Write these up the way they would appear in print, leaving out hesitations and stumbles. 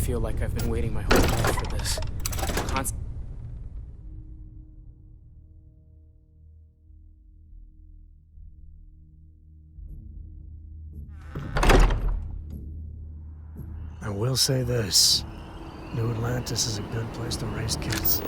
feel like I've been waiting my whole life for this. I will say this. New Atlantis is a good place to raise kids.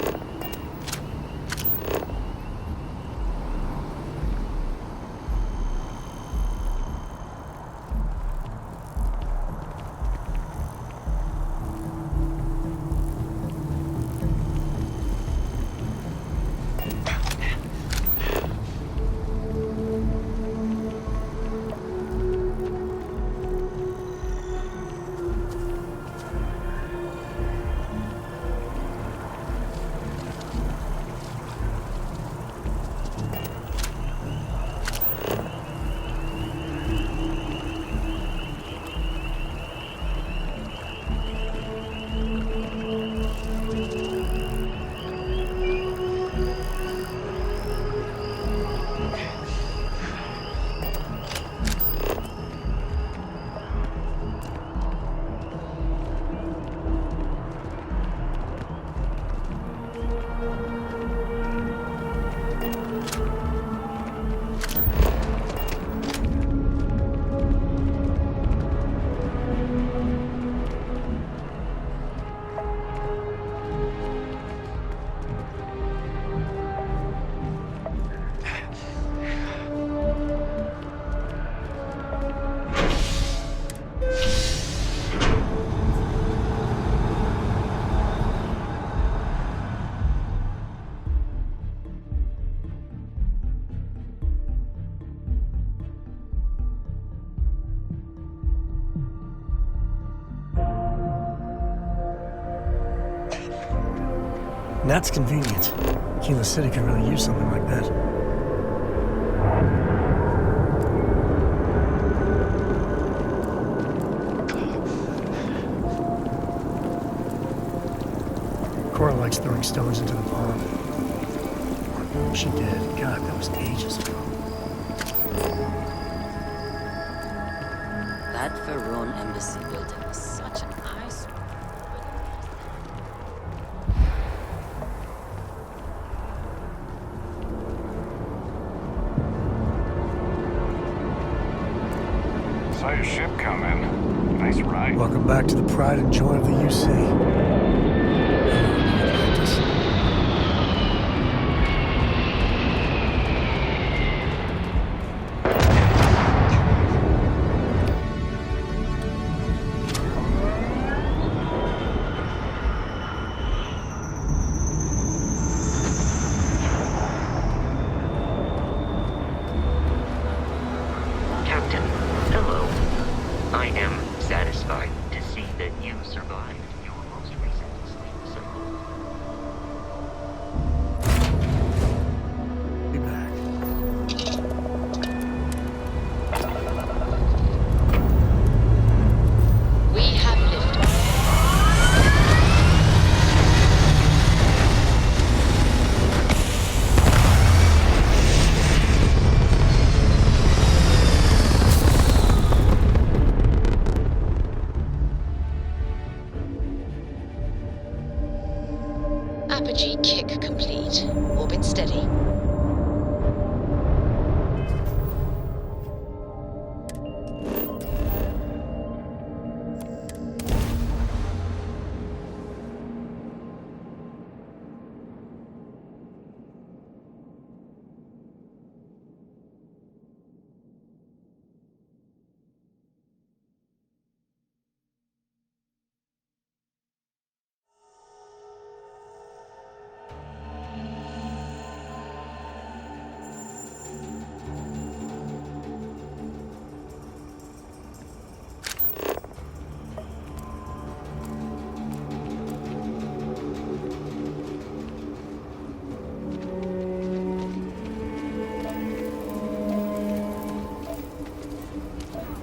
That's convenient. Kilo City could really use something like that. Cora likes throwing stones into the pond. She did. God, that was ages ago. That Pharaoh embassy building was such an eyesore. Saw your ship come in. Nice ride. Welcome back to the pride and joy of the UC. Captain, hello. I am satisfied to see that you survived your most recent sleep cycle. Be back. We have liftoff. Apogee kick complete. Orbit steady.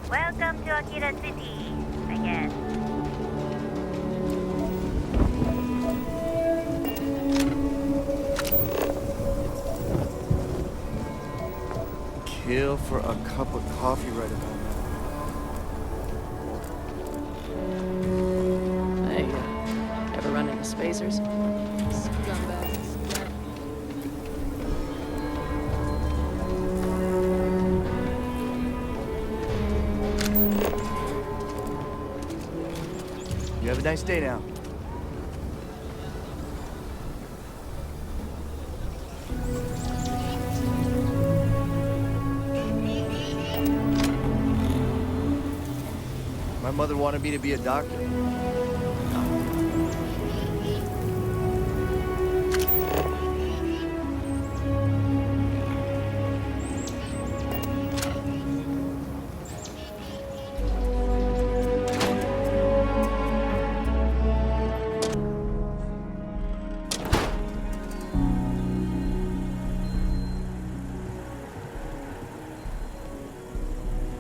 Welcome to Akira City, I guess. Kill for a cup of coffee right about now. Hey, nice day now. My mother wanted me to be a doctor.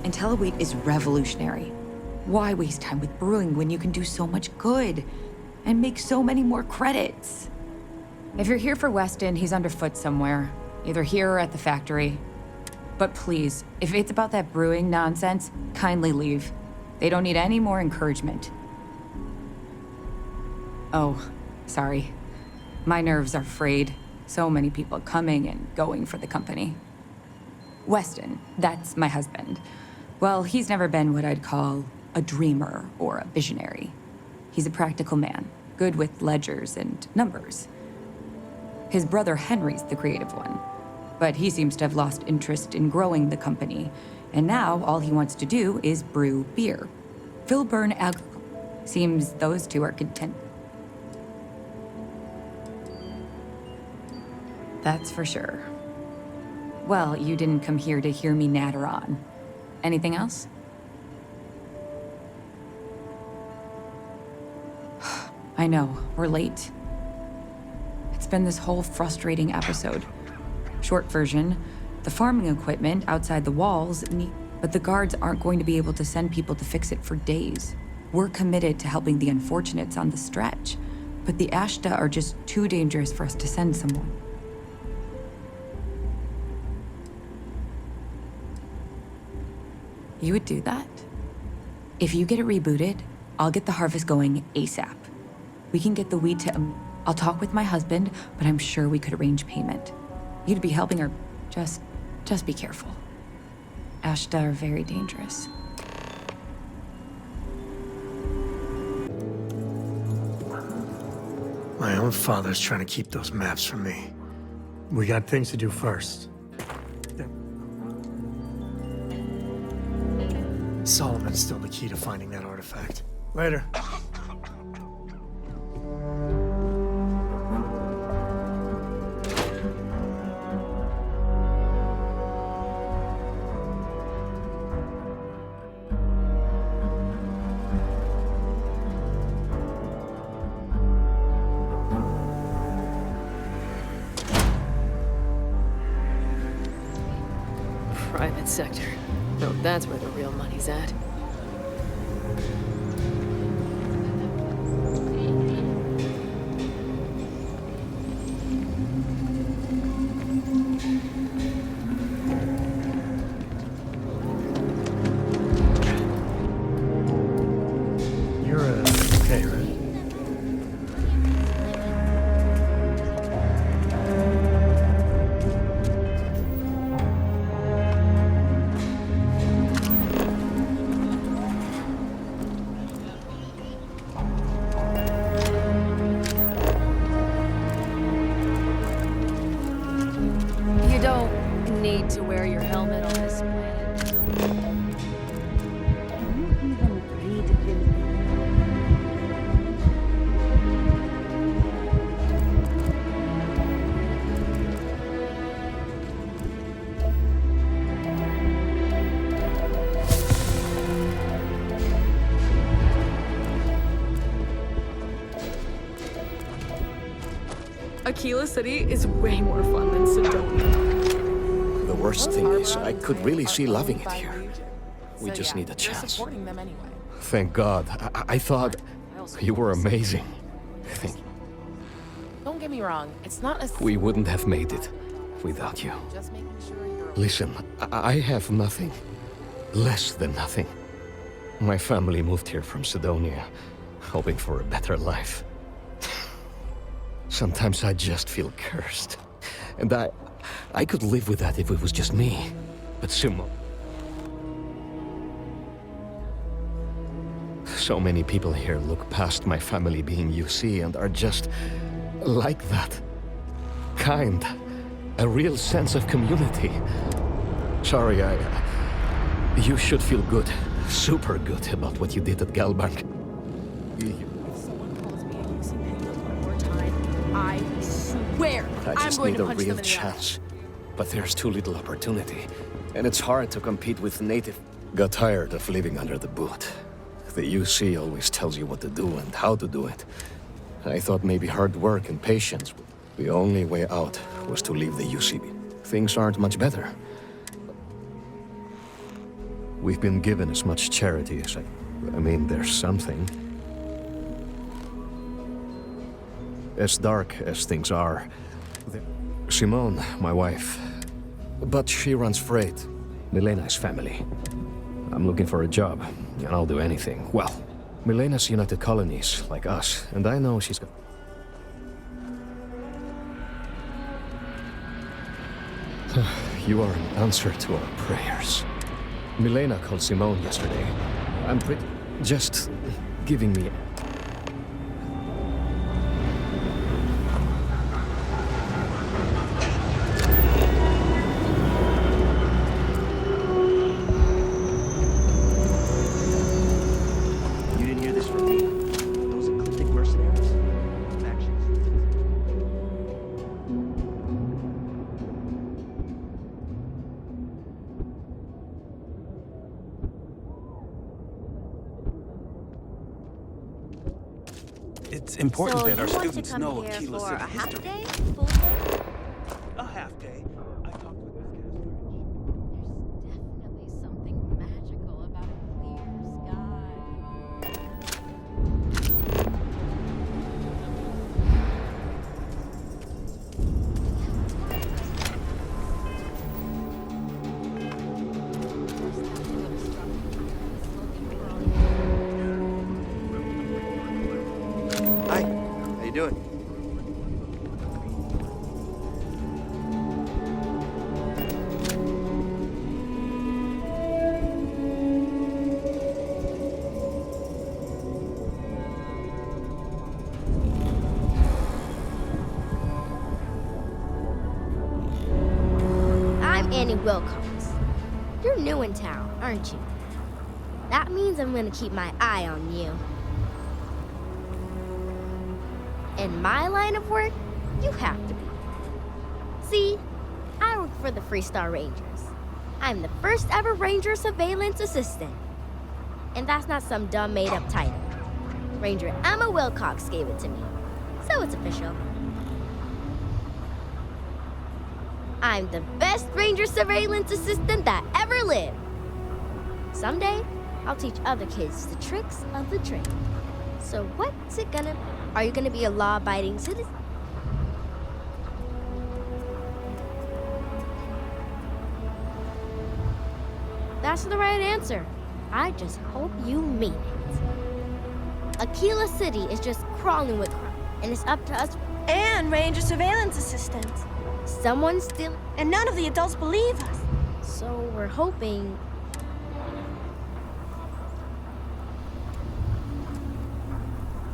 IntelliWheat is revolutionary. Why waste time with brewing when you can do so much good and make so many more credits? If you're here for Weston, he's underfoot somewhere, either here or at the factory. But please, if it's about that brewing nonsense, kindly leave. They don't need any more encouragement. Oh, sorry. My nerves are frayed. So many people coming and going for the company. Weston, that's my husband. Well, he's never been what I'd call a dreamer or a visionary. He's a practical man, good with ledgers and numbers. His brother Henry's the creative one, but he seems to have lost interest in growing the company, and now all he wants to do is brew beer. Filburn seems those two are content. That's for sure. Well, you didn't come here to hear me natter on. Anything else? I know, we're late. It's been this whole frustrating episode. Short version, the farming equipment outside the walls but the guards aren't going to be able to send people to fix it for days. We're committed to helping the unfortunates on the stretch, but the Ashta are just too dangerous for us to send someone. You would do that? If you get it rebooted, I'll get the harvest going ASAP. We can get the wheat to... I'll talk with my husband, but I'm sure we could arrange payment. You'd be helping her. Just be careful. Ashta are very dangerous. My own father's trying to keep those maps from me. We got things to do first. Solomon's still the key to finding that artifact. Later. Private sector. No, that's where the real money's at. You're okay, right? You don't need to wear your helmet on this planet. Aquila City is way more fun than Sidonia. The worst thing is, I could really see loving it here. We just need a chance. Thank God. I thought you were amazing. Don't get me wrong, it's not as... We wouldn't have made it without you. Just making sure you're... Listen, I have nothing. Less than nothing. My family moved here from Sidonia, hoping for a better life. Sometimes I just feel cursed. And I could live with that if it was just me. But So many people here look past my family being UC and are just like that. Kind. A real sense of community. Sorry, you should feel good. Super good about what you did at Galbank. If someone calls me a UC penguin one more time, I swear I just I'm going need to a punch real them in the eye. chance. But there's too little opportunity. And it's hard to compete with native. Got tired of living under the boot. The UC always tells you what to do and how to do it. I thought maybe hard work and patience. The only way out was to leave the UC. Things aren't much better. We've been given as much charity as I mean, there's something. As dark as things are, Simone, my wife, but she runs freight. Milena's family. I'm looking for a job, and I'll do anything. Well, Milena's United Colonies, like us, and I know she's got... You are an answer to our prayers. Milena called Simone yesterday. I'm pretty... just giving me... You didn't hear this from me. Those eclectic mercenaries? Factions. It's important So that our you want to students come know here Aquila for City a half history. day? Full day? A half day. I talked with this There's definitely something magical about a clear sky. Hi, how you doing? I'm Annie Wilcox. You're new in town, aren't you? That means I'm gonna keep my eye on you. In my line of work, you have to be. See, I work for the Freestar Rangers. I'm the first ever Ranger Surveillance Assistant. And that's not some dumb made-up title. Ranger Emma Wilcox gave it to me, so it's official. I'm the best Ranger Surveillance Assistant that ever lived. Someday, I'll teach other kids the tricks of the trade. So what's it gonna... Are you gonna be a law-abiding citizen? That's the right answer. I just hope you mean it. Aquila City is just crawling with crime, and it's up to us. And Ranger Surveillance Assistants. Someone's still... And none of the adults believe us. So we're hoping...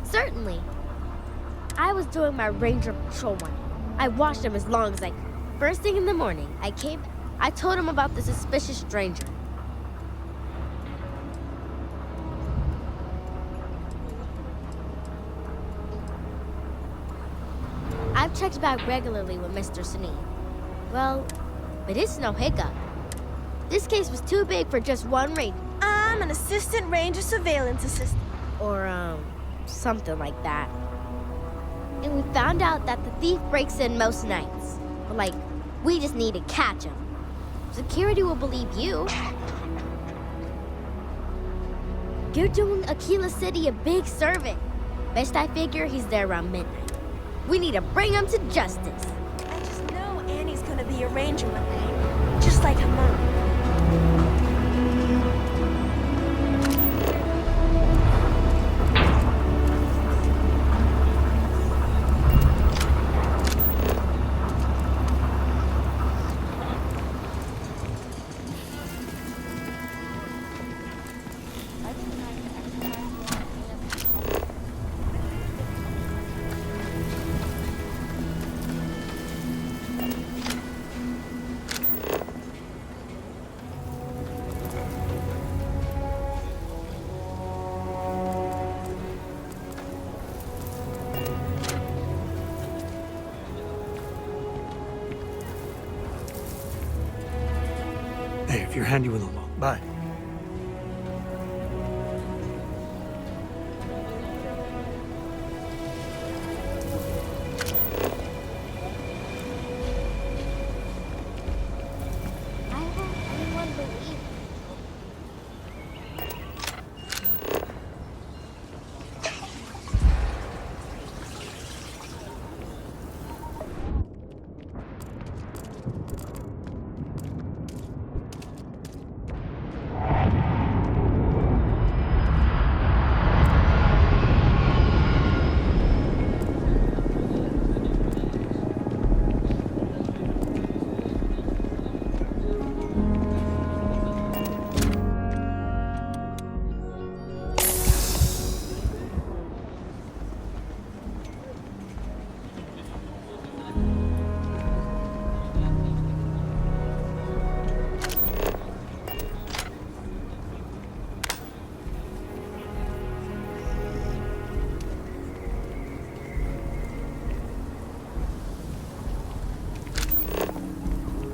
Certainly. I was doing my ranger patrol one. I watched him as long as I could. First thing in the morning, I told him about the suspicious stranger. I've checked back regularly with Mr. Sneed. Well, but it's no hiccup. This case was too big for just one ranger. I'm an Assistant Ranger Surveillance Assistant. Or, something like that. And we found out that the thief breaks in most nights. But, like, we just need to catch him. Security will believe you. You're doing Aquila City a big service. Best I figure he's there around midnight. We need to bring him to justice. I just know Annie's gonna be a ranger one day. Just like her mom. Hey, if you're handy with a loan. Bye. I hope anyone believes.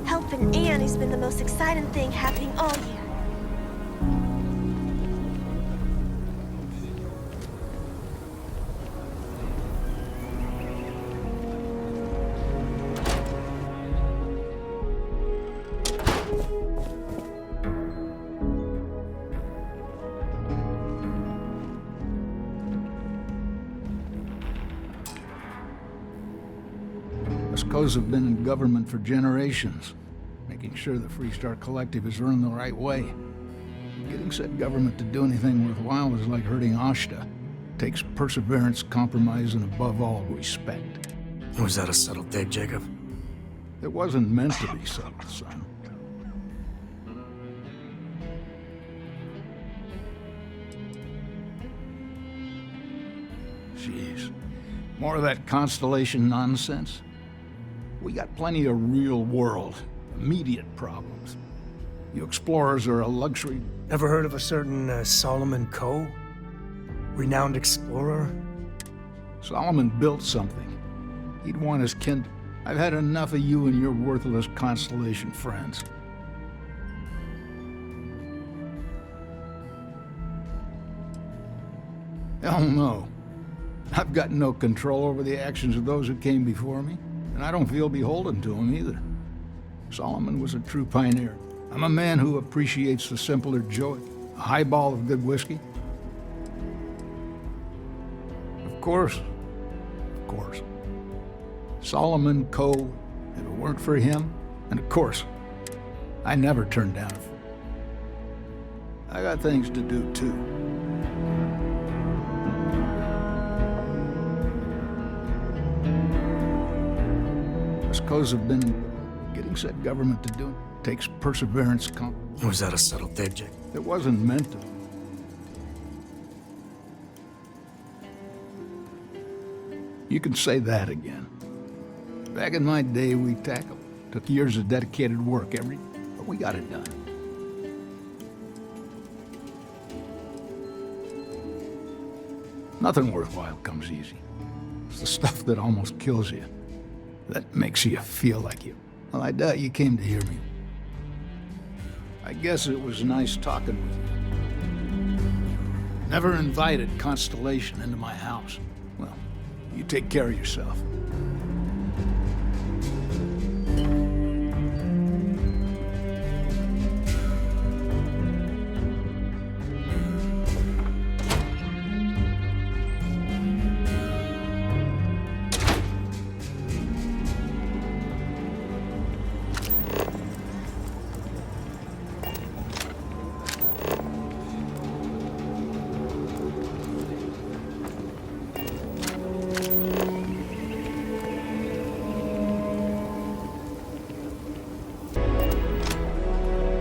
Helping Anne has been the most exciting thing happening all year. Escos have been in government for generations, making sure the Freestar Collective is run the right way. Getting said government to do anything worthwhile is like hurting Ashta. Takes perseverance, compromise, and above all, respect. Was that a subtle dig, Jacob? It wasn't meant to be subtle, son. Jeez. More of that constellation nonsense? We got plenty of real world, immediate problems. You explorers are a luxury. Ever heard of a certain Solomon Coe? Renowned explorer? Solomon built something. He'd want his kin. I've had enough of you and your worthless constellation friends. Hell no. I've got no control over the actions of those who came before me, and I don't feel beholden to them either. Solomon was a true pioneer. I'm a man who appreciates the simpler joy. A highball of good whiskey. Of course. Solomon Coe, if it weren't for him, and of course, I never turned down. I got things to do too. Escos have been getting said government to do. Takes perseverance. Was that a subtle dig, Jake? It wasn't meant to. You can say that again. Back in my day, we tackled. Took years of dedicated work but we got it done. Nothing worthwhile comes easy. It's the stuff that almost kills you. That makes you feel like you. Well, I doubt you came to hear me. I guess it was nice talking with you. Never invited Constellation into my house. Well, you take care of yourself.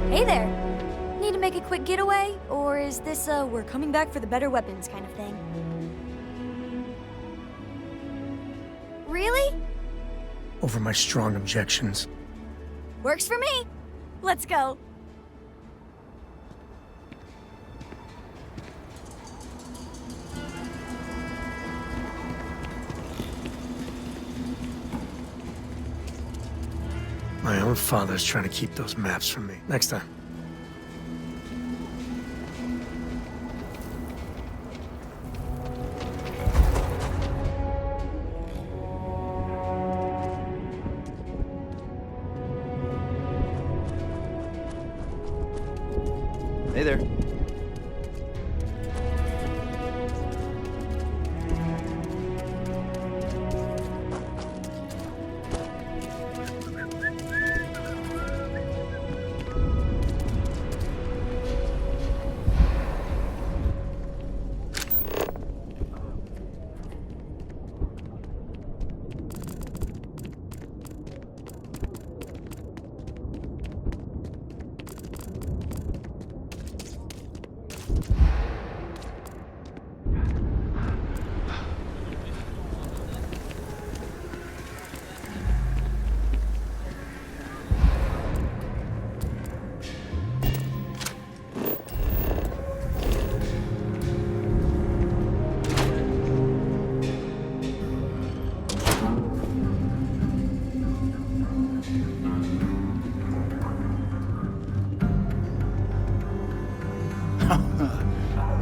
Hey there! Need to make a quick getaway? Or is this a we're coming back for the better weapons kind of thing? Really? Over my strong objections. Works for me! Let's go! My own father's trying to keep those maps from me. Next time. Hey there.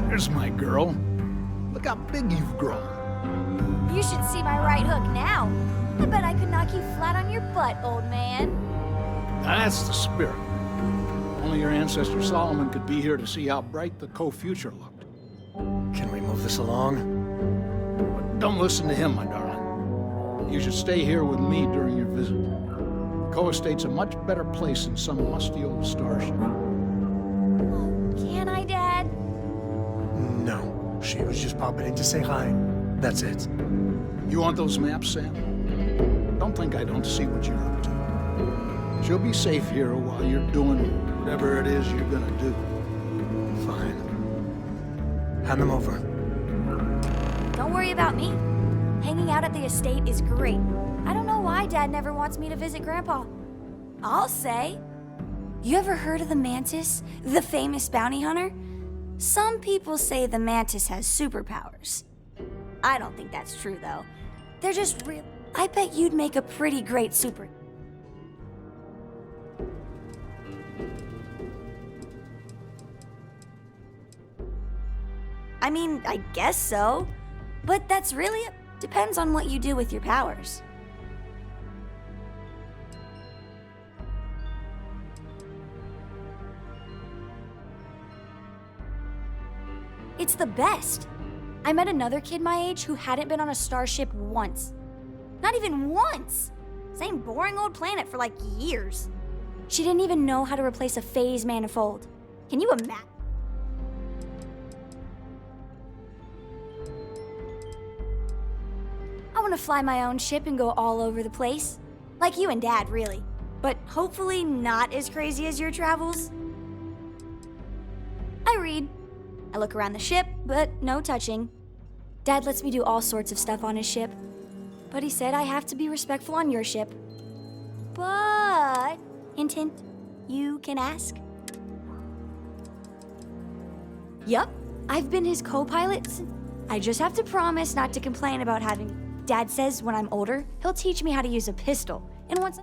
There's my girl. Look how big you've grown. You should see my right hook now. I bet I could knock you flat on your butt, old man. That's the spirit. Only your ancestor Solomon could be here to see how bright the co-future looked. Can we move this along? But don't listen to him, my darling. You should stay here with me during your visit. The co-estate's a much better place than some musty old starship. Can I, Dad? No. She was just popping in to say hi. That's it. You want those maps, Sam? Don't think I don't see what you're up to. She'll be safe here while you're doing whatever it is you're gonna do. Fine. Hand them over. Don't worry about me. Hanging out at the estate is great. I don't know why Dad never wants me to visit Grandpa. I'll say. You ever heard of the mantis? The famous bounty hunter? Some people say the mantis has superpowers. I don't think that's true, though. They're just real. I bet you'd make a pretty great super. I mean, I guess so. But that's really... depends on what you do with your powers. It's the best. I met another kid my age who hadn't been on a starship once. Not even once! Same boring old planet for like years. She didn't even know how to replace a phase manifold. Can you imagine? I want to fly my own ship and go all over the place. Like you and Dad, really. But hopefully not as crazy as your travels. I read. I look around the ship, but no touching. Dad lets me do all sorts of stuff on his ship. But he said I have to be respectful on your ship. But, hint hint, you can ask. Yup, I've been his co-pilot. I just have to promise not to complain about having... Dad says when I'm older, he'll teach me how to use a pistol. And once...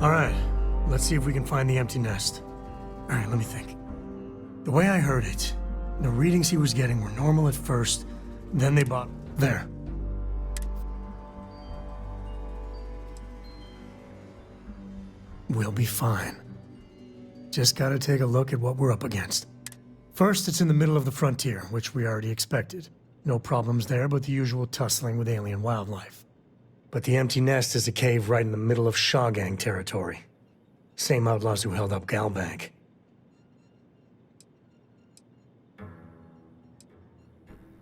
All right, let's see if we can find the empty nest. All right, let me think. The way I heard it, the readings he was getting were normal at first, then they bought... There. We'll be fine. Just gotta take a look at what we're up against. First, it's in the middle of the frontier, which we already expected. No problems there, but the usual tussling with alien wildlife. But the empty nest is a cave right in the middle of Shaw Gang territory. Same outlaws who held up Galbank.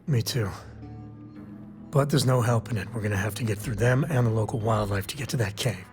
Me too. But there's no helping it. We're gonna have to get through them and the local wildlife to get to that cave.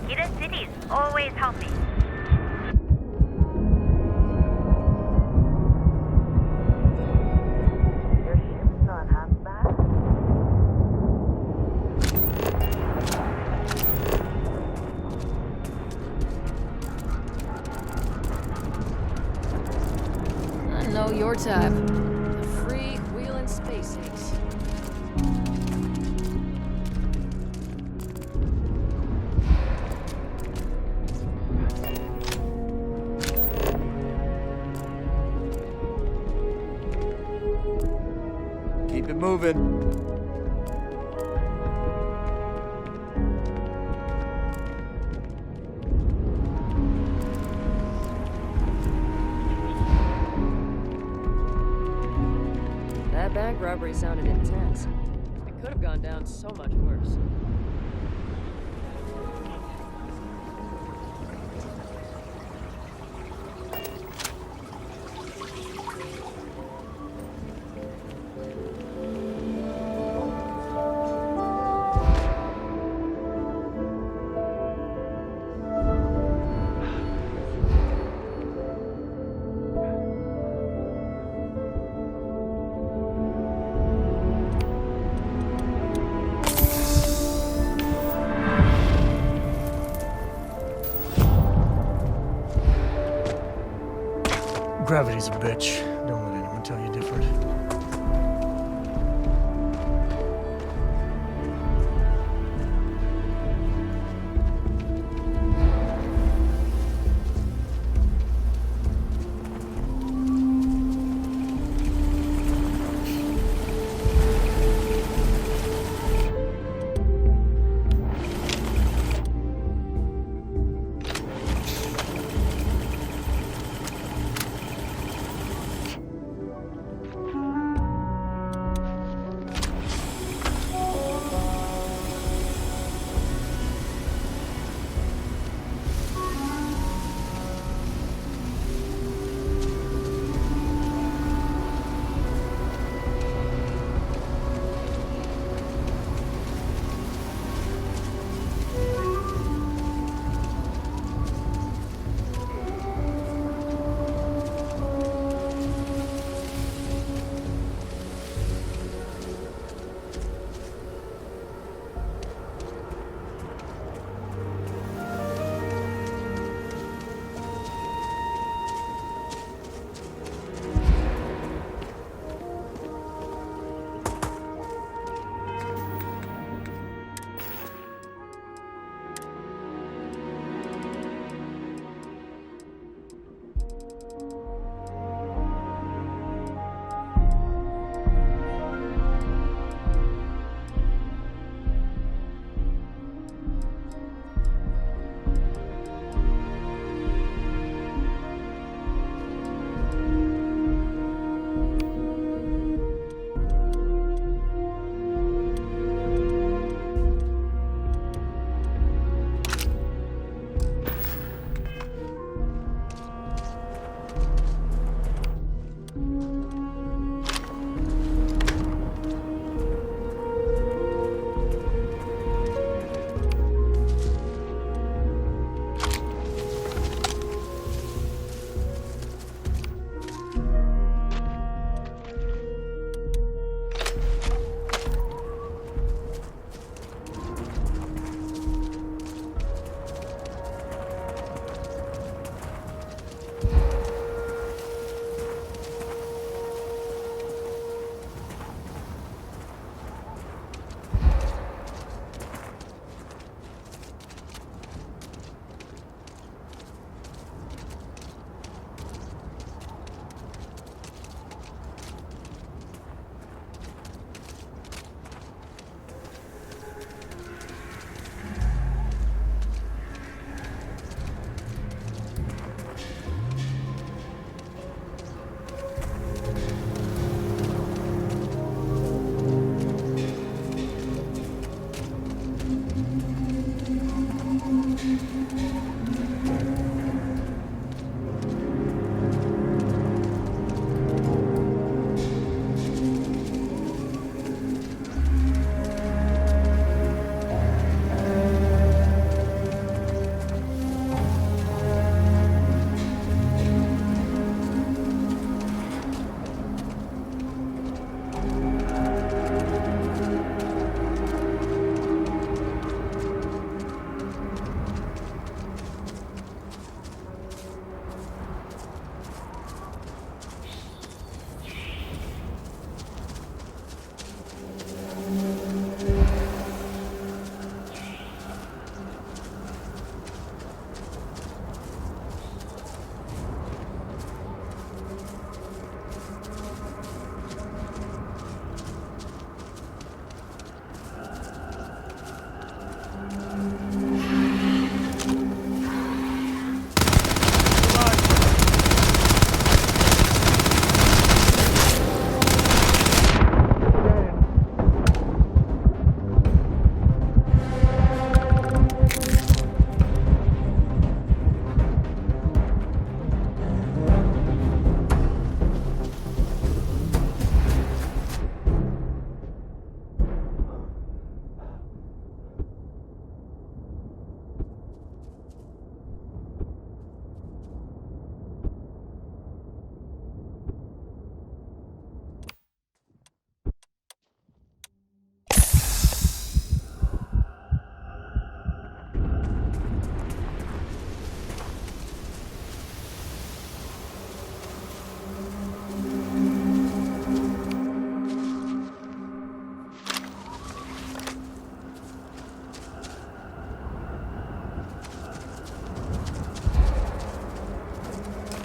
Hidden cities always help me. Your ship's not half bad. I know your type. The free-wheeling space ace. Keep it moving. That bank robbery sounded intense. It could have gone down so much worse. Gravity's a bitch. Don't let anyone tell you different.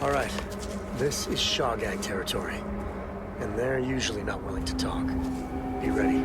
All right, this is Shawgag territory, and they're usually not willing to talk. Be ready.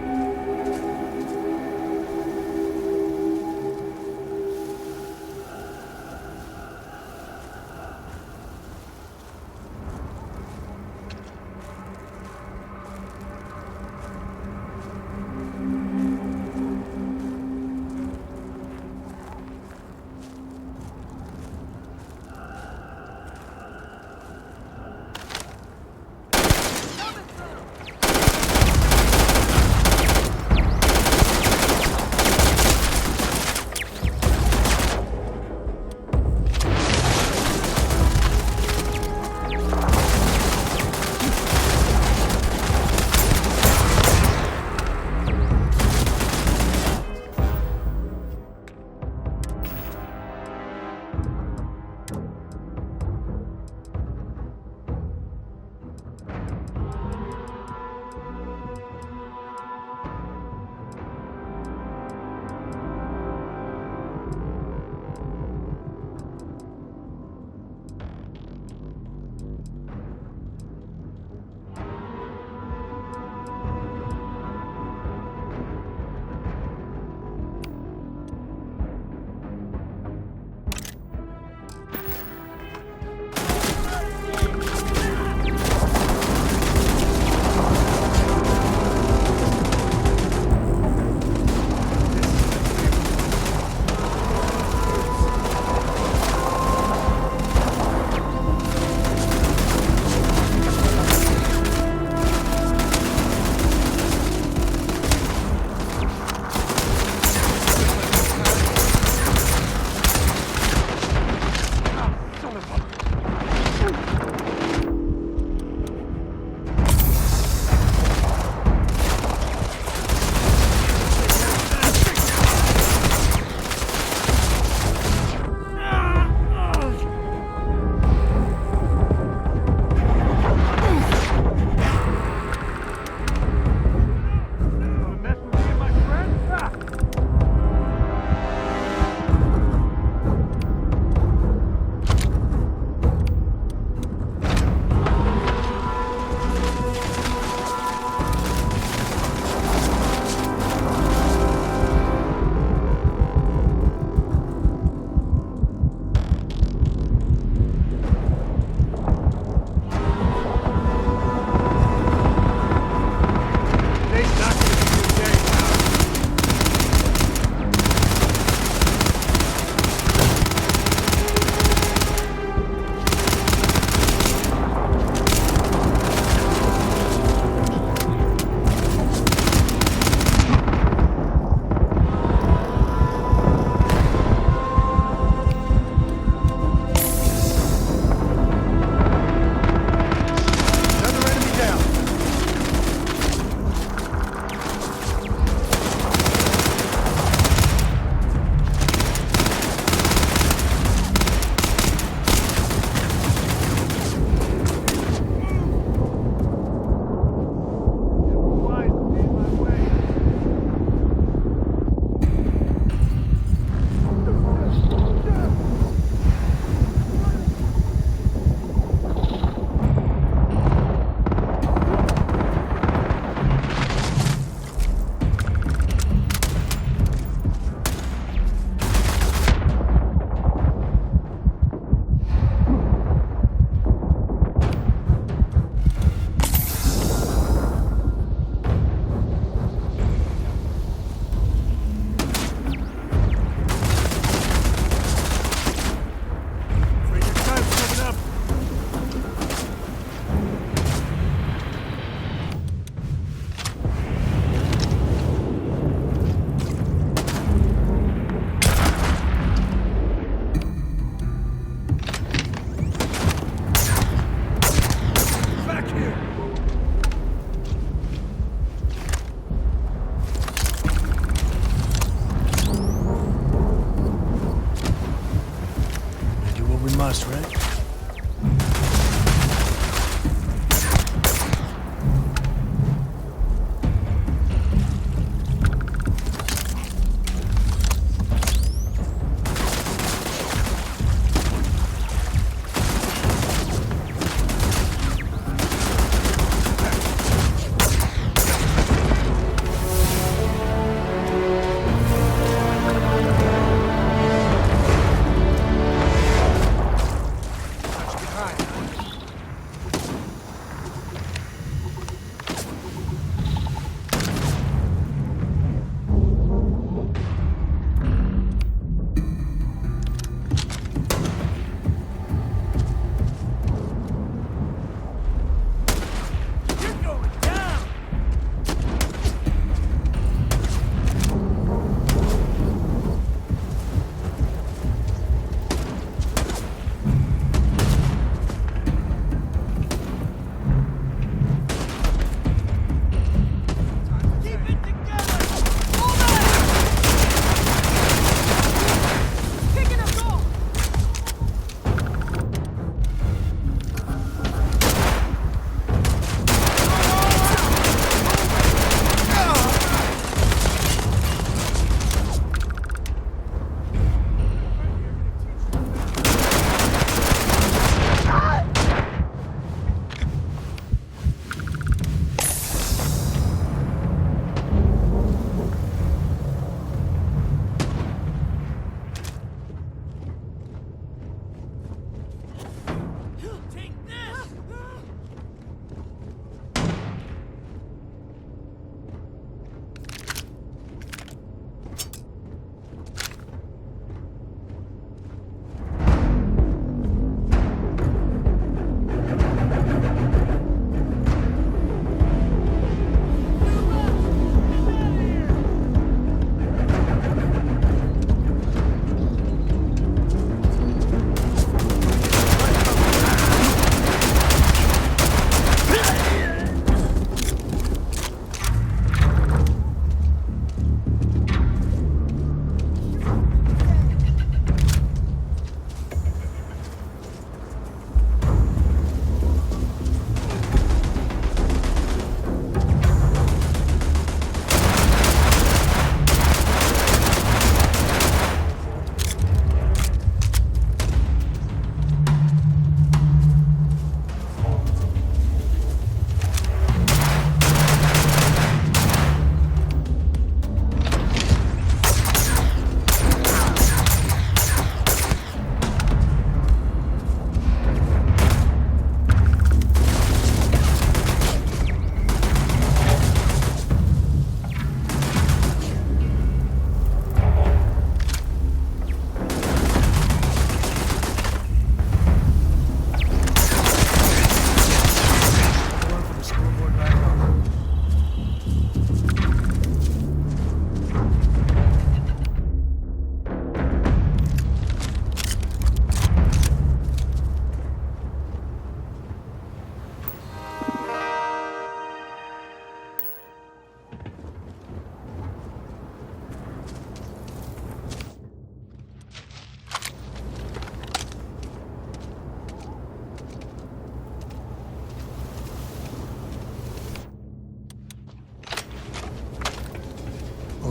must, right?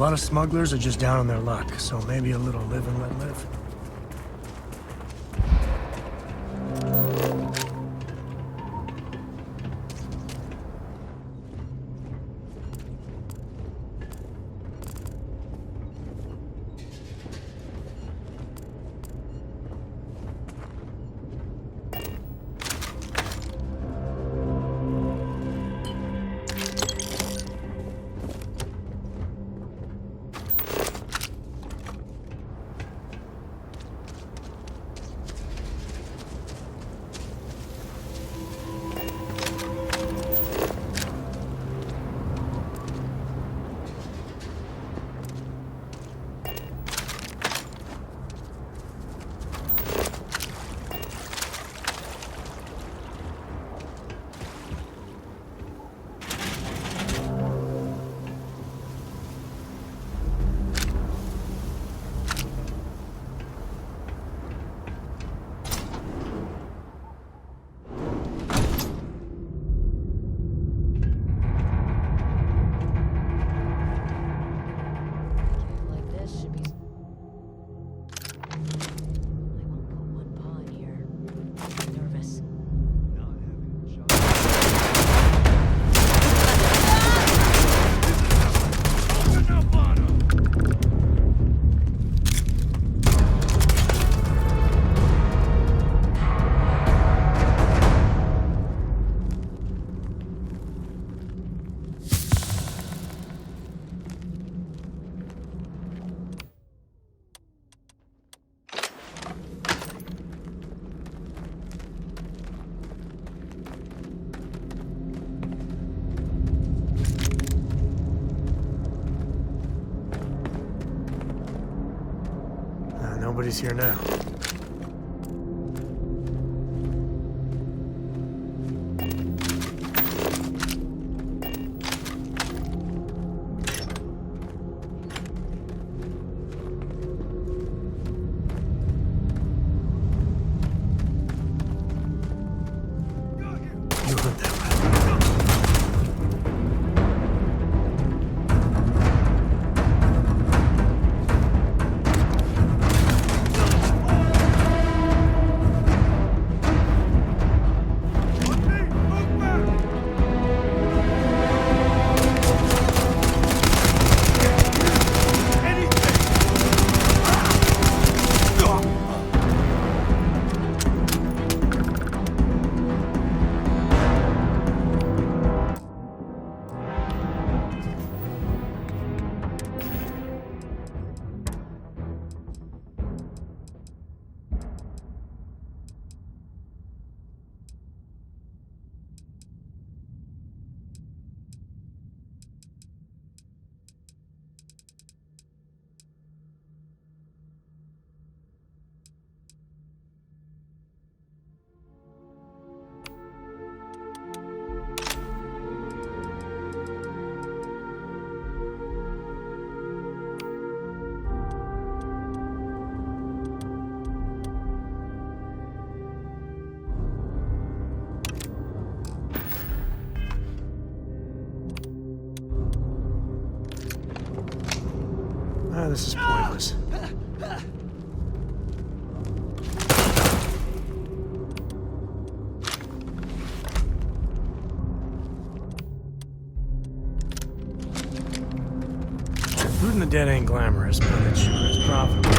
lot of smugglers are just down on their luck, so maybe a little live and let live. Nobody's here now. You heard that right. This is pointless. Looting the dead ain't glamorous, but it sure is profitable.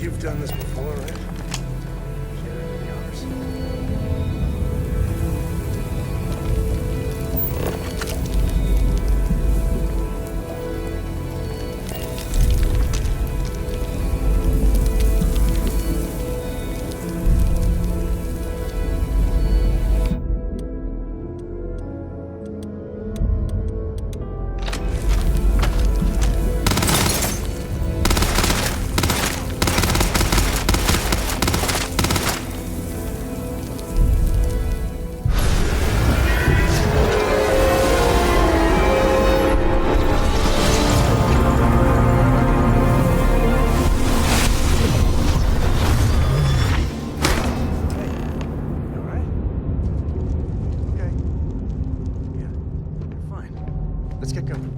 You've done this before, right? Share it with the others. Let's get going.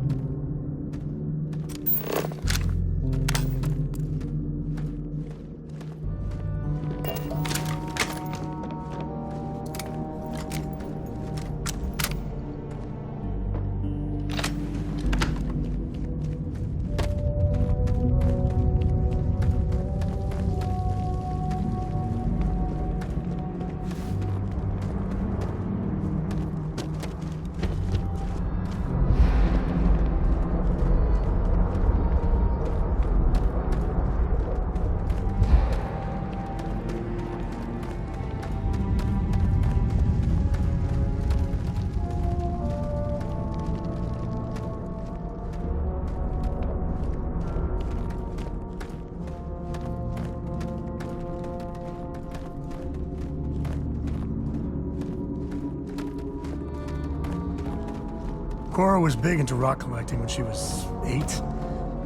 Cora was big into rock collecting when she was 8.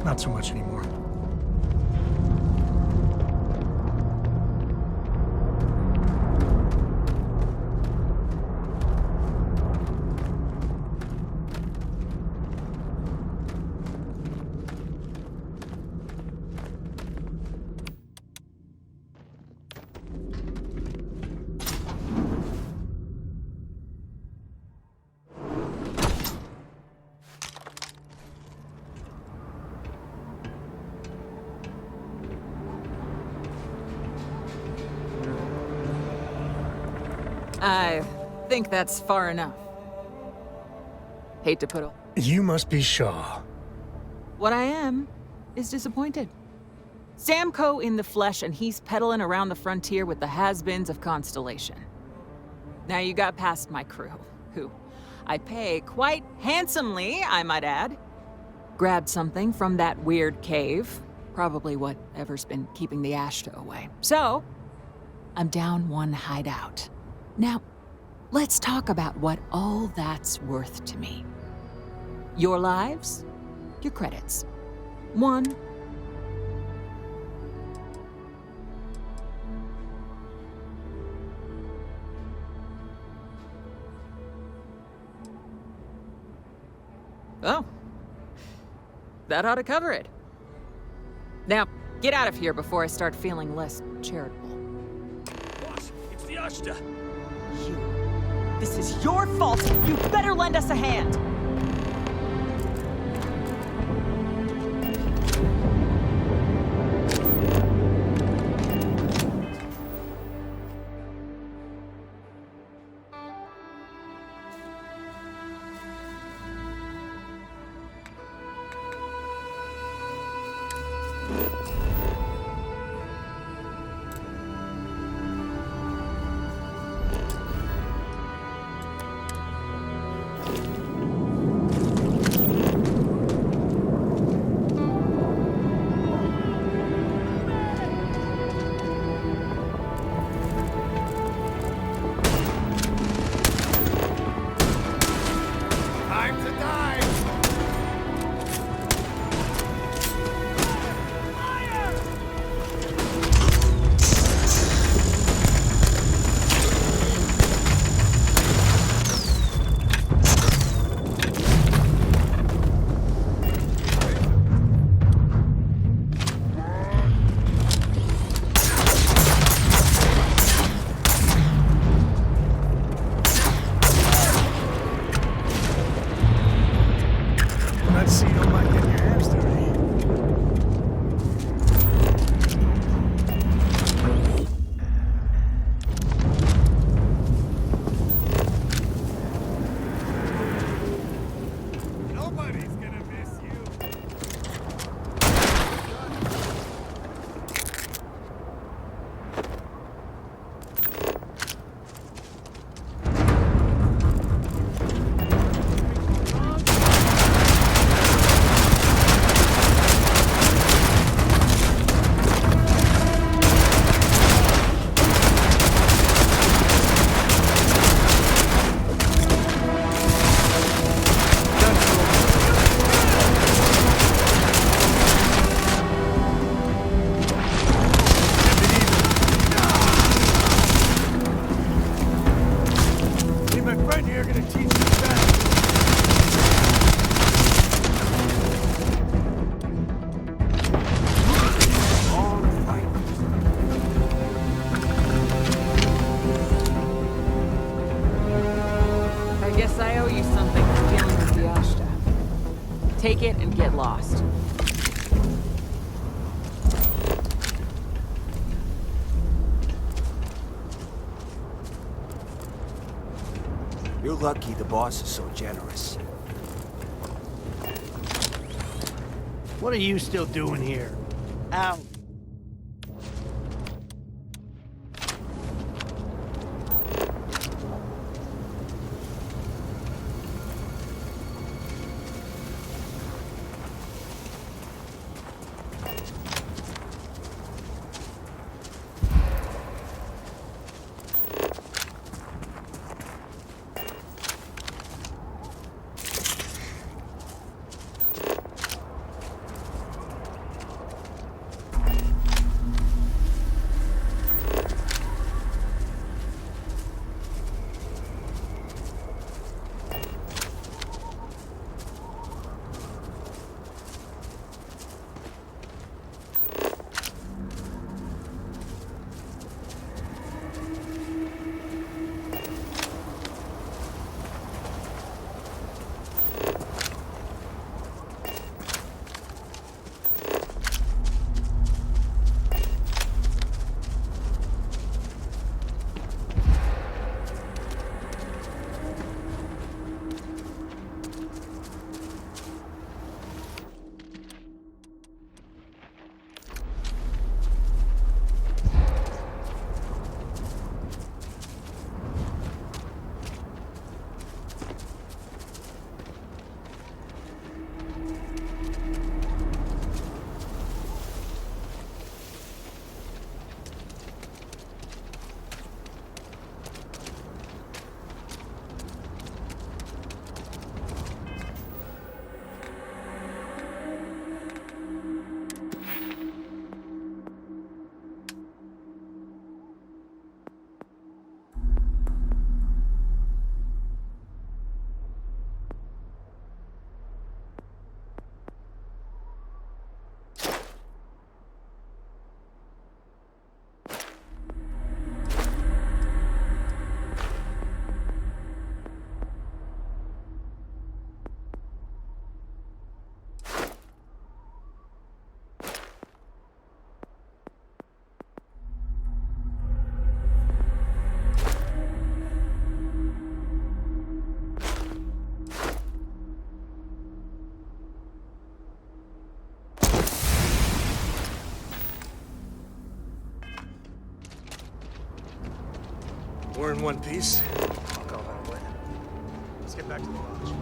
Not so much anymore. I think that's far enough. Hate to put You must be Shaw. What I am is disappointed. Samco in the flesh, and he's peddling around the frontier with the has-beens of Constellation. Now you got past my crew, who I pay quite handsomely, I might add. Grabbed something from that weird cave, probably whatever's been keeping the Ashta away. So, I'm down one hideout. Now, let's talk about what all that's worth to me. Your lives, your credits. 1. Oh. That ought to cover it. Now, get out of here before I start feeling less charitable. Boss, it's the Ashta. This is your fault! You better lend us a hand! You're lucky the boss is so generous. What are you still doing here? Out. We're in one piece. I'll call that a win. Let's get back to the lodge.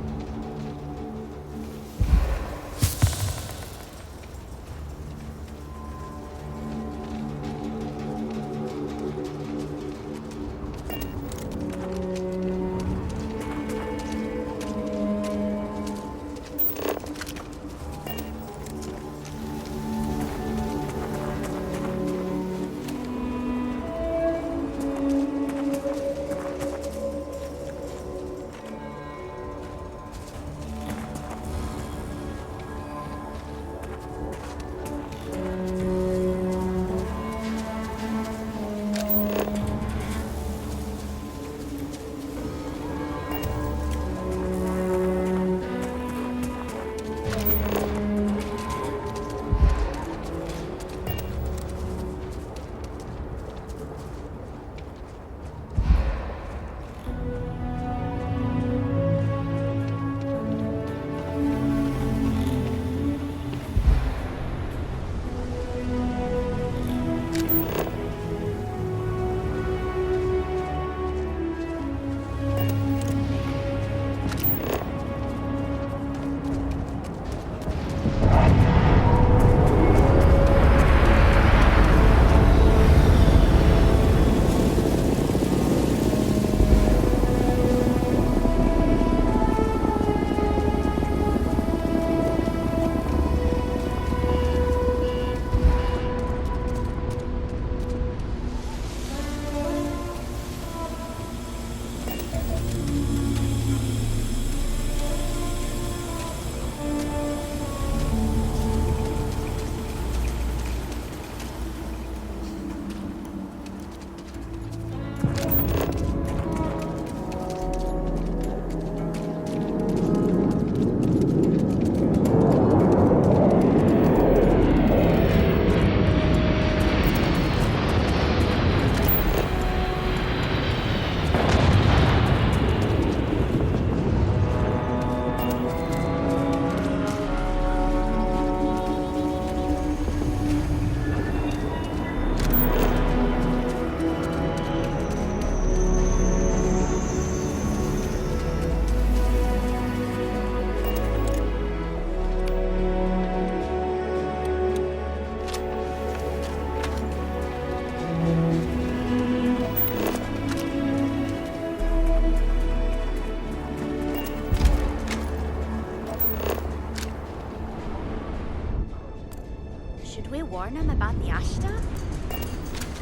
warn them about the Ashta?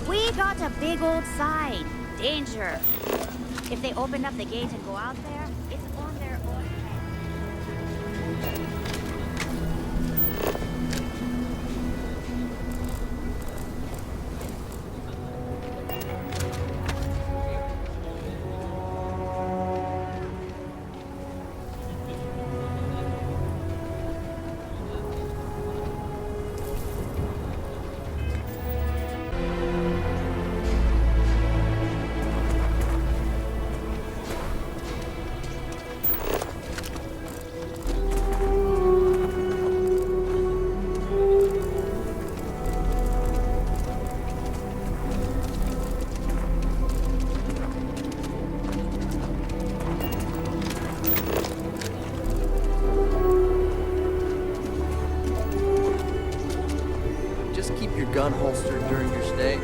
We got a big old sign. Danger. If they open up the gate and go out there, it's on their own head. Gun holstered during your stay.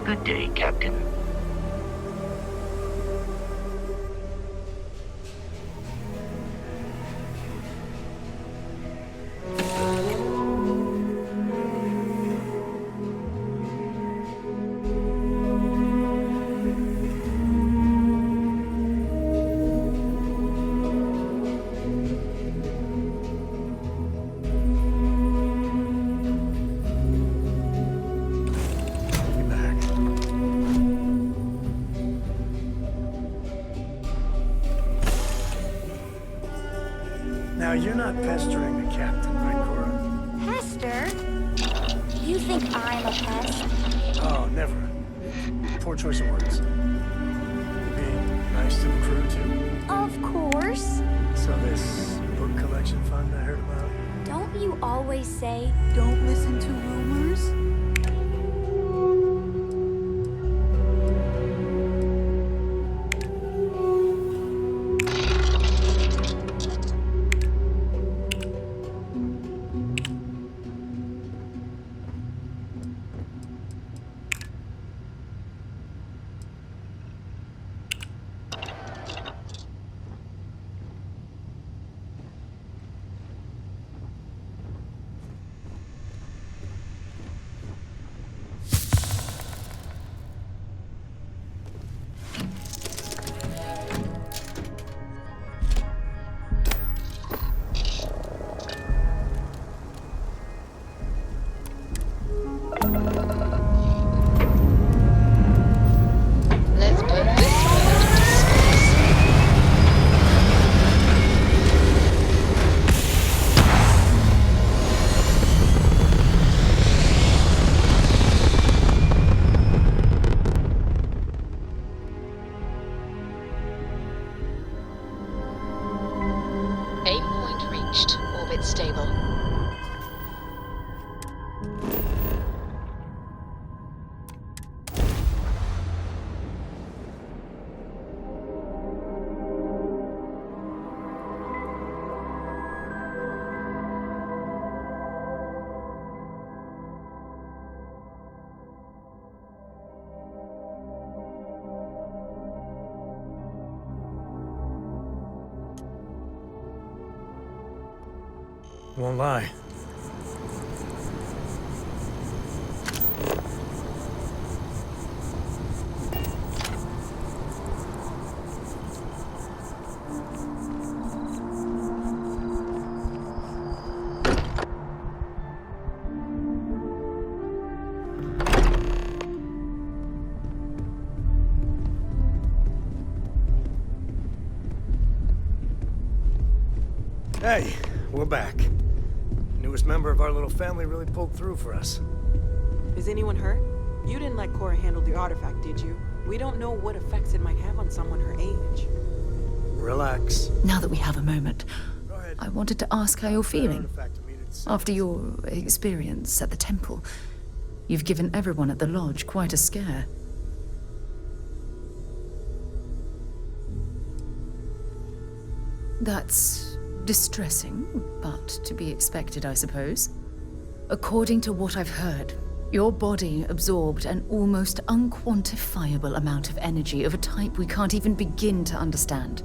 Good day, Captain. Now, you're not pestering the captain, right, Cora? Pester? You think I'm a pest? Oh, never. Poor choice of words. You being nice to the crew, too? Of course. So this book collection fund I heard about? Don't you always say, don't listen to rumors? Stable. Won't lie. Hey, we're back. Newest member of our little family really pulled through for us. Is anyone hurt? You didn't let Cora handle the artifact, did you? We don't know what effects it might have on someone her age. Relax. Now that we have a moment, I wanted to ask how you're feeling. After your experience at the temple, you've given everyone at the lodge quite a scare. That's distressing, but to be expected, I suppose. According to what I've heard, your body absorbed an almost unquantifiable amount of energy of a type we can't even begin to understand.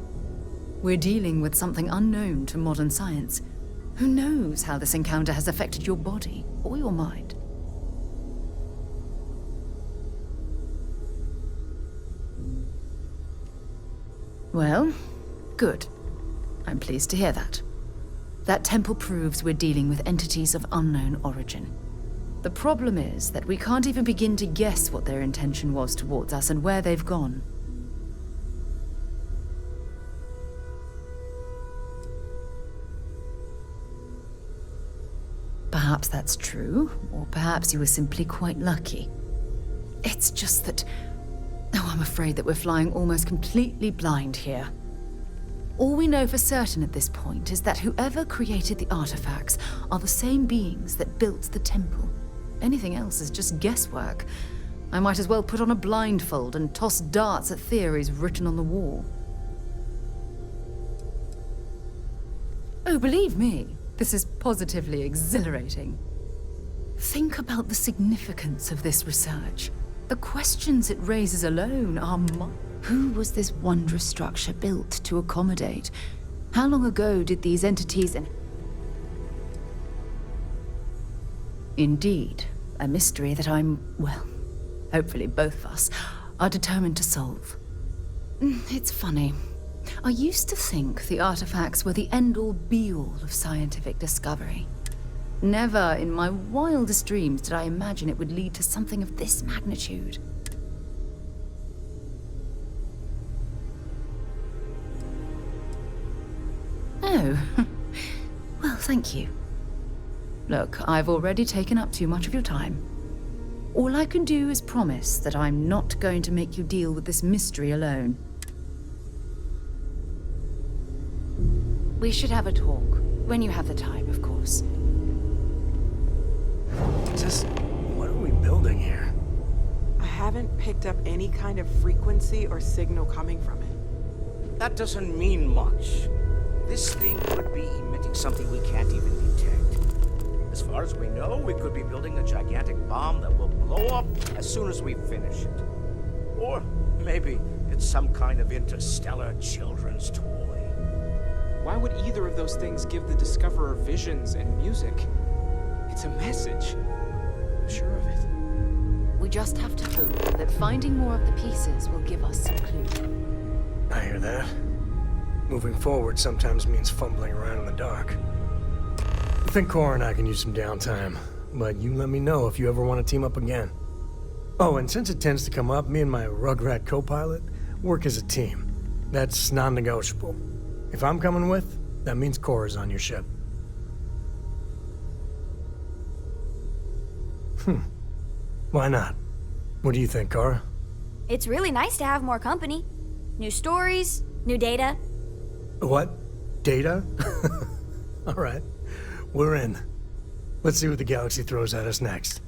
We're dealing with something unknown to modern science. Who knows how this encounter has affected your body or your mind? Well, good. I'm pleased to hear that. That temple proves we're dealing with entities of unknown origin. The problem is that we can't even begin to guess what their intention was towards us and where they've gone. Perhaps that's true, or perhaps you were simply quite lucky. It's just that... Oh, I'm afraid that we're flying almost completely blind here. All we know for certain at this point is that whoever created the artifacts are the same beings that built the temple. Anything else is just guesswork. I might as well put on a blindfold and toss darts at theories written on the wall. Oh, believe me, this is positively exhilarating. Think about the significance of this research. The questions it raises alone are who was this wondrous structure built to accommodate? How long ago did these entities Indeed, a mystery that well, hopefully both of us are determined to solve. It's funny. I used to think the artifacts were the end-all be-all of scientific discovery. Never in my wildest dreams did I imagine it would lead to something of this magnitude. Oh, well, thank you. Look, I've already taken up too much of your time. All I can do is promise that I'm not going to make you deal with this mystery alone. We should have a talk, when you have the time, of course. Just, what are we building here? I haven't picked up any kind of frequency or signal coming from it. That doesn't mean much. This thing could be emitting something we can't even detect. As far as we know, we could be building a gigantic bomb that will blow up as soon as we finish it. Or maybe it's some kind of interstellar children's toy. Why would either of those things give the discoverer visions and music? It's a message. I'm sure of it. We just have to hope that finding more of the pieces will give us some clue. I hear that. Moving forward sometimes means fumbling around in the dark. I think Cora and I can use some downtime, but you let me know if you ever want to team up again. Oh, and since it tends to come up, me and my Rugrat co-pilot work as a team. That's non-negotiable. If I'm coming with, that means Cora's on your ship. Why not? What do you think, Cora? It's really nice to have more company. New stories, new data. What? Data? All right. We're in. Let's see what the galaxy throws at us next.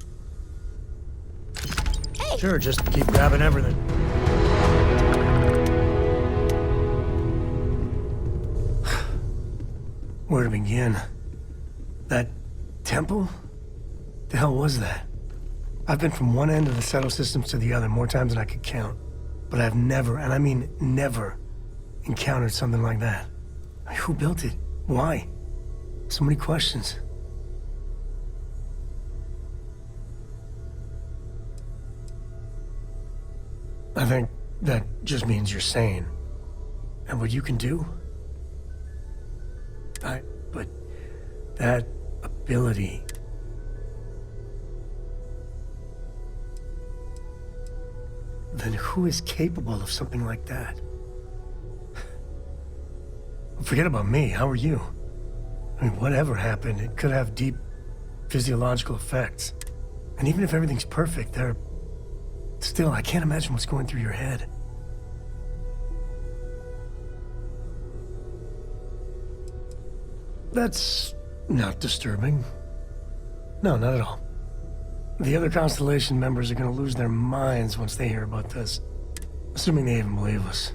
Hey! Sure, just keep grabbing everything. Where to begin? That temple? The hell was that? I've been from one end of the settled systems to the other more times than I could count. But I've never, and I mean never, encountered something like that. I mean, who built it? Why? So many questions. I think that just means you're sane. And what you can do? But that ability... Then who is capable of something like that? Forget about me, how are you? I mean, whatever happened, it could have deep physiological effects. And even if everything's perfect, there Still, I can't imagine what's going through your head. That's not disturbing. No, not at all. The other Constellation members are gonna lose their minds once they hear about this. Assuming they even believe us.